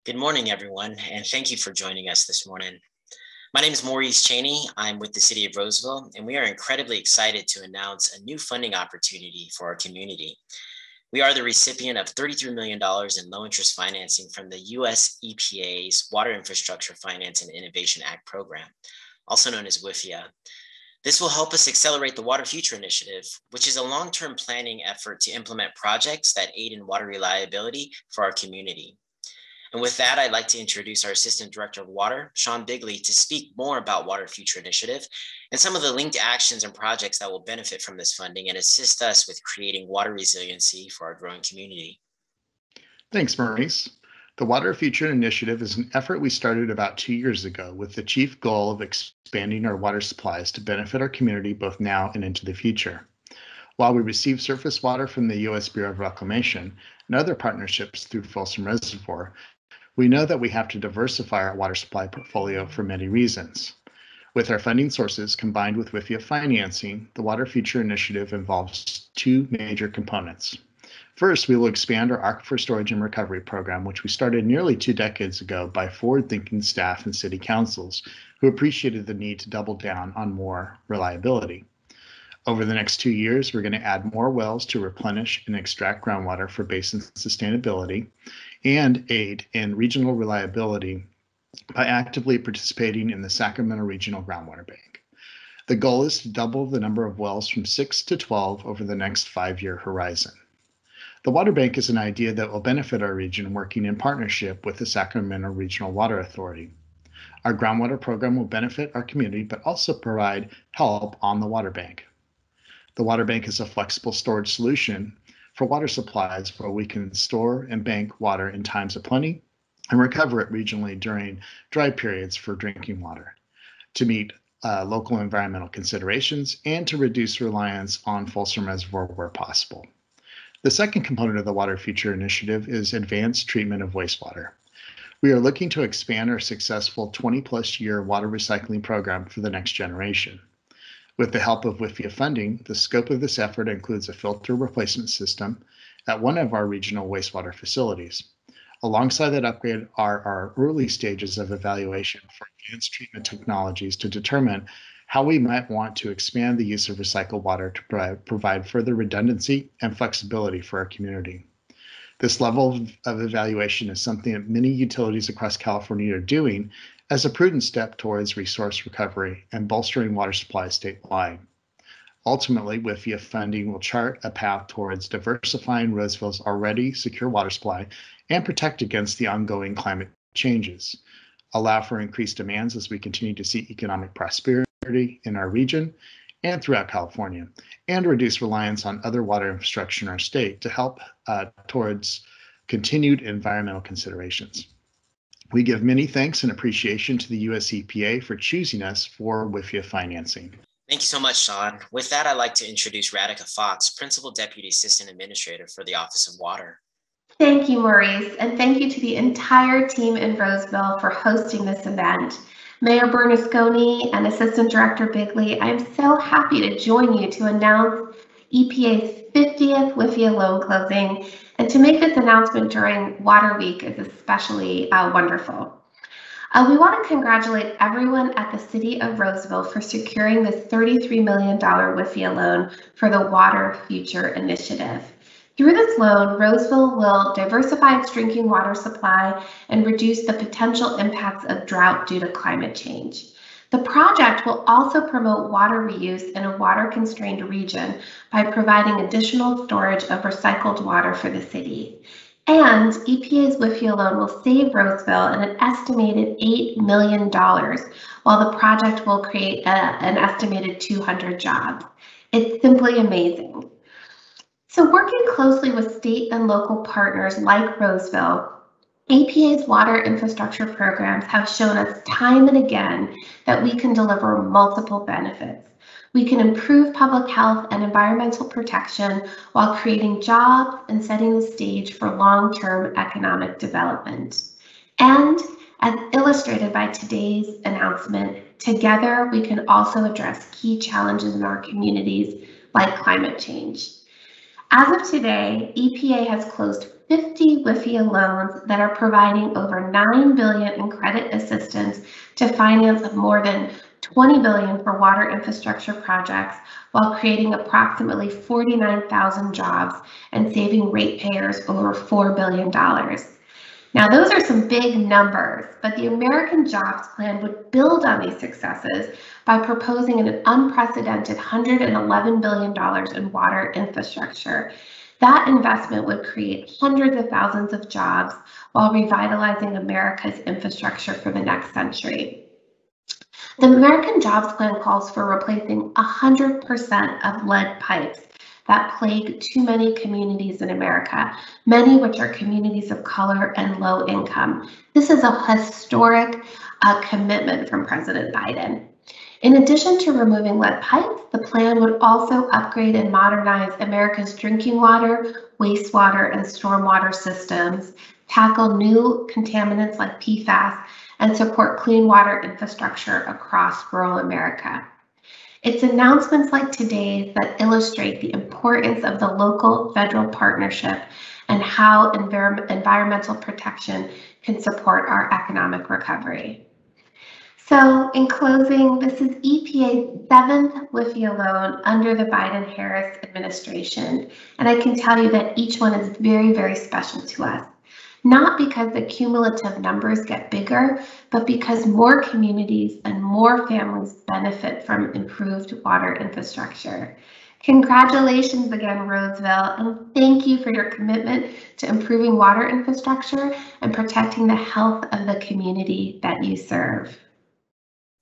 Good morning, everyone, and thank you for joining us this morning. My name is Maurice Cheney. I'm with the City of Roseville, and we are incredibly excited to announce a new funding opportunity for our community. We are the recipient of $33 million in low-interest financing from the U.S. EPA's Water Infrastructure Finance and Innovation Act program, also known as WIFIA. This will help us accelerate the Water Future Initiative, which is a long-term planning effort to implement projects that aid in water reliability for our community. And with that, I'd like to introduce our Assistant Director of Water, Sean Bigley, to speak more about Water Future Initiative and some of the linked actions and projects that will benefit from this funding and assist us with creating water resiliency for our growing community. Thanks, Maurice. The Water Future Initiative is an effort we started about 2 years ago with the chief goal of expanding our water supplies to benefit our community both now and into the future. While we receive surface water from the U.S. Bureau of Reclamation and other partnerships through Folsom Reservoir, we know that we have to diversify our water supply portfolio for many reasons. With our funding sources combined with WIFIA financing, the Water Future Initiative involves two major components. First, we will expand our aquifer storage and recovery program, which we started nearly 2 decades ago by forward-thinking staff and city councils who appreciated the need to double down on more reliability. Over the next 2 years, we're going to add more wells to replenish and extract groundwater for basin sustainability and aid in regional reliability by actively participating in the Sacramento Regional Groundwater Bank. The goal is to double the number of wells from 6 to 12 over the next 5-year horizon. The water bank is an idea that will benefit our region working in partnership with the Sacramento Regional Water Authority. Our groundwater program will benefit our community, but also provide help on the water bank. The water bank is a flexible storage solution for water supplies where we can store and bank water in times of plenty and recover it regionally during dry periods for drinking water to meet local environmental considerations and to reduce reliance on Folsom Reservoir where possible. The second component of the Water Future Initiative is advanced treatment of wastewater. We are looking to expand our successful 20-plus year water recycling program for the next generation. With the help of WIFIA funding, the scope of this effort includes a filter replacement system at one of our regional wastewater facilities. Alongside that upgrade are our early stages of evaluation for advanced treatment technologies to determine how we might want to expand the use of recycled water to provide further redundancy and flexibility for our community. This level of evaluation is something that many utilities across California are doing as a prudent step towards resource recovery and bolstering water supply statewide. Ultimately, WIFIA funding will chart a path towards diversifying Roseville's already secure water supply and protect against the ongoing climate changes, allow for increased demands as we continue to see economic prosperity in our region and throughout California, and reduce reliance on other water infrastructure in our state to help towards continued environmental considerations. We give many thanks and appreciation to the U.S. EPA for choosing us for WIFIA financing. Thank you so much, Sean. With that, I'd like to introduce Radica Fox, Principal Deputy Assistant Administrator for the Office of Water. Thank you, Maurice, and thank you to the entire team in Roseville for hosting this event. Mayor Bernesconi and Assistant Director Bigley, I'm so happy to join you to announce EPA's 50th WIFIA loan closing, and to make this announcement during Water Week is especially wonderful. We want to congratulate everyone at the City of Roseville for securing this $33 million WIFIA loan for the Water Future Initiative. Through this loan, Roseville will diversify its drinking water supply and reduce the potential impacts of drought due to climate change. The project will also promote water reuse in a water-constrained region by providing additional storage of recycled water for the city. And EPA's WIFIA loan will save Roseville an estimated $8 million, while the project will create an estimated 200 jobs. It's simply amazing. So working closely with state and local partners like Roseville, EPA's water infrastructure programs have shown us time and again that we can deliver multiple benefits. We can improve public health and environmental protection while creating jobs and setting the stage for long-term economic development. And as illustrated by today's announcement, together we can also address key challenges in our communities like climate change. As of today, EPA has closed 50 WIFIA loans that are providing over $9 billion in credit assistance to finance more than $20 billion for water infrastructure projects, while creating approximately 49,000 jobs and saving ratepayers over $4 billion. Now, those are some big numbers, but the American Jobs Plan would build on these successes by proposing an unprecedented $111 billion in water infrastructure. That investment would create hundreds of thousands of jobs while revitalizing America's infrastructure for the next century. The American Jobs Plan calls for replacing 100% of lead pipes that plague too many communities in America, many which are communities of color and low income. This is a historic commitment from President Biden. In addition to removing lead pipes, the plan would also upgrade and modernize America's drinking water, wastewater, and stormwater systems, tackle new contaminants like PFAS, and support clean water infrastructure across rural America. It's announcements like today's that illustrate the importance of the local federal partnership and how environmental protection can support our economic recovery. So in closing, this is EPA's 7th WIFIA loan under the Biden-Harris administration. And I can tell you that each one is very, very special to us. Not because the cumulative numbers get bigger, but because more communities and more families benefit from improved water infrastructure. Congratulations again, Roseville, and thank you for your commitment to improving water infrastructure and protecting the health of the community that you serve.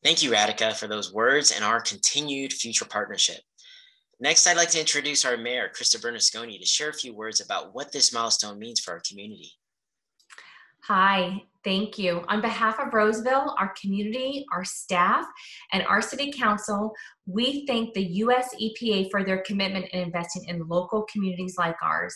Thank you, Radica, for those words and our continued future partnership. Next, I'd like to introduce our mayor, Krista Bernesconi, to share a few words about what this milestone means for our community. Hi, thank you. On behalf of Roseville, our community, our staff, and our city council, we thank the U.S. EPA for their commitment in investing in local communities like ours.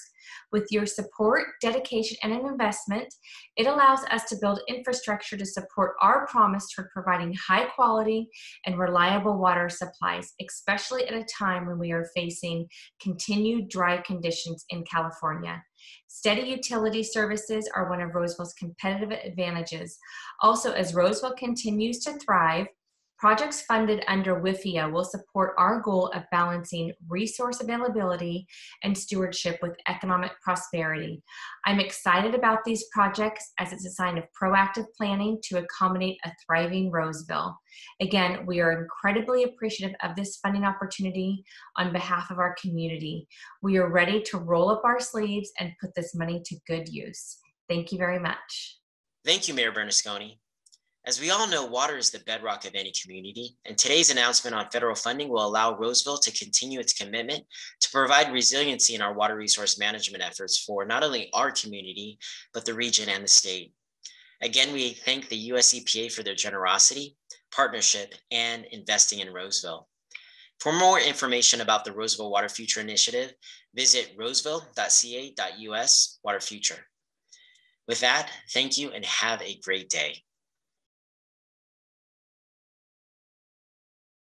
With your support, dedication, and an investment, it allows us to build infrastructure to support our promise toward providing high quality and reliable water supplies, especially at a time when we are facing continued dry conditions in California. Steady utility services are one of Roseville's competitive advantages. Also, as Roseville continues to thrive, projects funded under WIFIA will support our goal of balancing resource availability and stewardship with economic prosperity. I'm excited about these projects as it's a sign of proactive planning to accommodate a thriving Roseville. Again, we are incredibly appreciative of this funding opportunity on behalf of our community. We are ready to roll up our sleeves and put this money to good use. Thank you very much. Thank you, Mayor Bernesconi. As we all know, water is the bedrock of any community, and today's announcement on federal funding will allow Roseville to continue its commitment to provide resiliency in our water resource management efforts for not only our community, but the region and the state. Again, we thank the US EPA for their generosity, partnership, and investing in Roseville. For more information about the Roseville Water Future Initiative, visit roseville.ca.us Water Future. With that, thank you and have a great day.